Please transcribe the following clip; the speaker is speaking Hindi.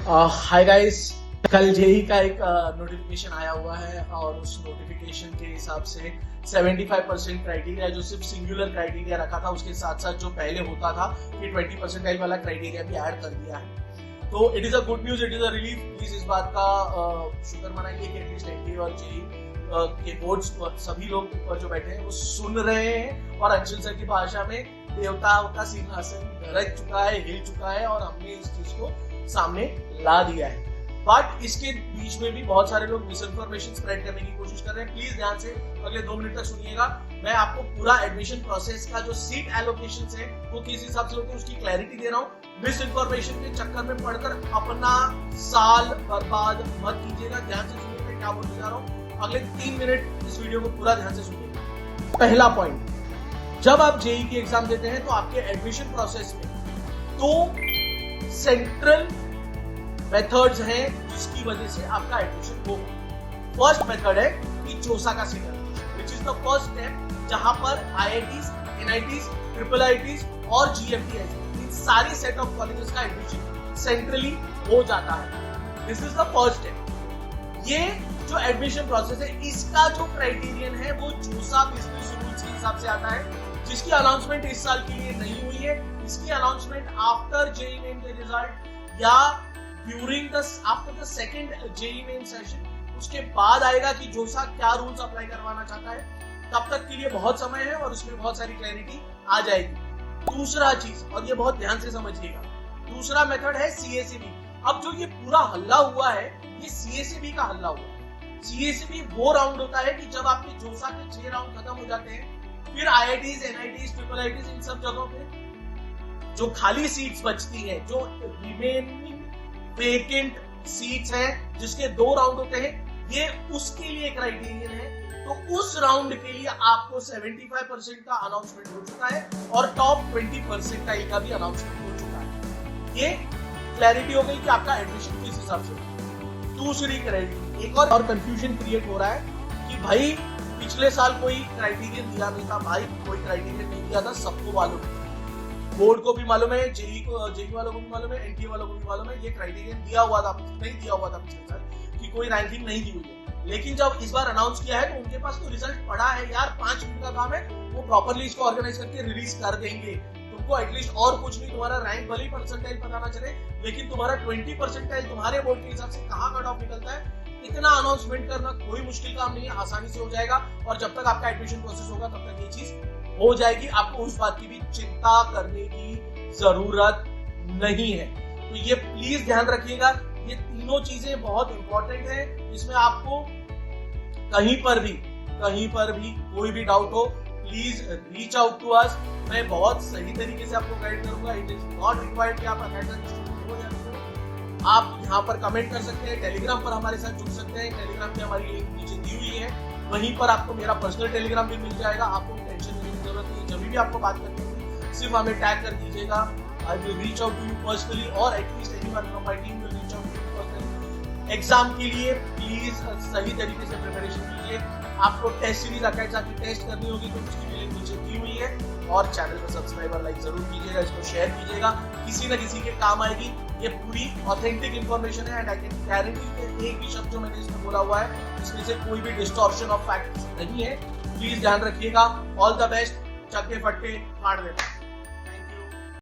हाय गाइस, कल जेई का एक नोटिफिकेशन आया हुआ है और उस नोटिफिकेशन के हिसाब से 75% क्राइटेरिया जो सिर्फ सिंगुलर क्राइटेरिया रखा था, उसके साथ साथ जो पहले होता था कि 20% वाला क्राइटेरिया भी ऐड कर दिया है। तो it is a good news, it is a relief. Please इस बात का शुक्र मनाइए कि एटलीस्ट एनटीए और जेई के बोर्ड्स सभी लोग जो बैठे हैं वो सुन रहे हैं और अंशुल सर की भाषा में देवताओं का सिंहासन गरज चुका है, हिल चुका है और हमने इस चीज को सामने ला दिया है। बट इसके बीच में भी बहुत सारे लोग मिस इन्फॉर्मेशन स्प्रेड करने की कोशिश कर रहे हैं। प्लीज ध्यान से अगले 2 मिनट तक सुनिएगा। मैं आपको पूरा एडमिशन प्रोसेस का जो सीट एलोकेशन है वो किस हिसाब से होते हैं उसकी क्लैरिटी दे रहा हूँ। मिस इन्फॉर्मेशन के चक्कर में पड़कर अपना साल बर्बाद मत कीजिएगा। ध्यान से सुनिएगा क्या बोलने जा रहा हूँ। अगले 3 मिनट इस वीडियो को पूरा ध्यान से सुनिएगा। पहला पॉइंट, जब आप जेई की एग्जाम देते हैं तो आपके एडमिशन प्रोसेस में तो सेंट्रल मेथड्स हैं जिसकी वजह से आपका एडमिशन होगा। फर्स्ट मेथड है कि जोसा का seat allocation, which is the first step, जहां पर आईआईटीज, एनआईटीज, ट्रिपल आईटीज और जीएफटीएस इन सारी सेट ऑफ कॉलेजेस का एडमिशन सेंट्रली हो जाता है। This is the first step. ये जो एडमिशन प्रोसेस है इसका जो क्राइटेरियन है वो जोसा बिजनेस रूल्स के हिसाब से आता है, जिसकी अनाउंसमेंट इस साल के लिए नहीं हुई है। इसकी अनाउंसमेंट आफ्टर जेईई मेन के रिजल्ट या during the after the second JEE main session उसके बाद आएगा कि जोसा क्या रूल्स अप्लाई करवाना चाहता है। तब तक के लिए बहुत समय है और उसमें बहुत सारी क्लैरिटी आ जाएगी। दूसरा चीज, और ये बहुत ध्यान से समझिएगा, दूसरा मेथड है सीएसीबी। अब जो ये पूरा हल्ला हुआ है ये सीएसीबी का हल्ला हुआ है। सीएसीबी वो राउंड होता है कि जब आपके जोसा के 6 राउंड खत्म हो जाते हैं, फिर आईआईटीज, एनआईटीज, ट्रिपल आईटीज इन सब जगहों पे जो खाली सीट्स बचती हैं, जो रिमेनिंग वेकेंट सीट्स हैं जिसके 2 राउंड होते हैं, ये उसके लिए क्राइटेरियन है। तो उस राउंड के लिए आपको 75% का अनाउंसमेंट हो चुका है और टॉप 20% का भी अनाउंसमेंट हो चुका है। ये क्लैरिटी हो गई कि आपका एडमिशन किस हिसाब से होगा। दूसरी क्लैरिटी, एक और कंफ्यूजन क्रिएट हो रहा है कि भाई पिछले साल कोई क्राइटेरियन दिया नहीं था। भाई कोई क्राइटेरियन नहीं दिया था, सबको मालूम है, बोर्ड को भी मालूम है, जेई वालों को भी मालूम है, एनटीए वालों को भी मालूम है। ये क्राइटेरियन दिया हुआ था, नहीं दिया हुआ था पिछले साल कि कोई रैंकिंग नहीं दी हुई है। लेकिन जब इस बार अनाउंस किया है तो उनके पास तो रिजल्ट पड़ा है यार। 5 मिनट का काम है, वो प्रॉपर्ली इसको ऑर्गेनाइज करके रिलीज कर देंगे। तुमको एटलीस्ट और कुछ नहीं, तुम्हारा रैंक भले ही परसेंटाइल पता ना चले, लेकिन तुम्हारा 20% तुम्हारे बोर्ड के हिसाब से कहाँ कट ऑफ निकलता है, इतना अनाउंसमेंट करना कोई मुश्किल काम नहीं है, आसानी से हो जाएगा। और जब तक आपका एडमिशन प्रोसेस होगा तब तक ये चीज हो जाएगी। आपको उस बात की भी चिंता करने की जरूरत नहीं है। तो ये प्लीज ध्यान रखिएगा, ये तीनों चीजें बहुत इंपॉर्टेंट है। इसमें आपको कहीं पर भी कोई भी डाउट हो, please reach out to us. मैं बहुत सही तरीके से आपको गाइड करूंगा। इट इज नॉट रिक्वायर्ड कि आप आप यहाँ पर कमेंट कर सकते हैं, टेलीग्राम पर हमारे साथ जुड़ सकते हैं। टेलीग्राम की हमारी लिंक नीचे दी हुई है, वहीं पर आपको मेरा पर्सनल टेलीग्राम भी मिल जाएगा। आपको टेंशन लेने की जरूरत नहीं। जब भी आपको बात करनी होगी सिर्फ हमें टैग कर दीजिएगा। I will reach out to you personally और at least anyone from my team will reach out to you personally. Exam के लिए प्लीज सही तरीके से प्रिपरेशन कीजिए। आपको टेस्ट सीरीज अकेडमी की टेस्ट करनी होगी तो उसकी भी लिंक नीचे दी हुई है। और चैनल को सब्सक्राइब और लाइक जरूर कीजिएगा, इसको शेयर कीजिएगा, किसी न किसी के काम आएगी। ये पूरी ऑथेंटिक इंफॉर्मेशन है एंड आई कैन गारंटी कि एक भी शब्द जो मैंने इसमें बोला हुआ है इसमें से कोई भी डिस्टॉर्शन ऑफ फैक्ट्स नहीं है। प्लीज ध्यान रखिएगा। All the best. चक्के फटके फाड़ देना।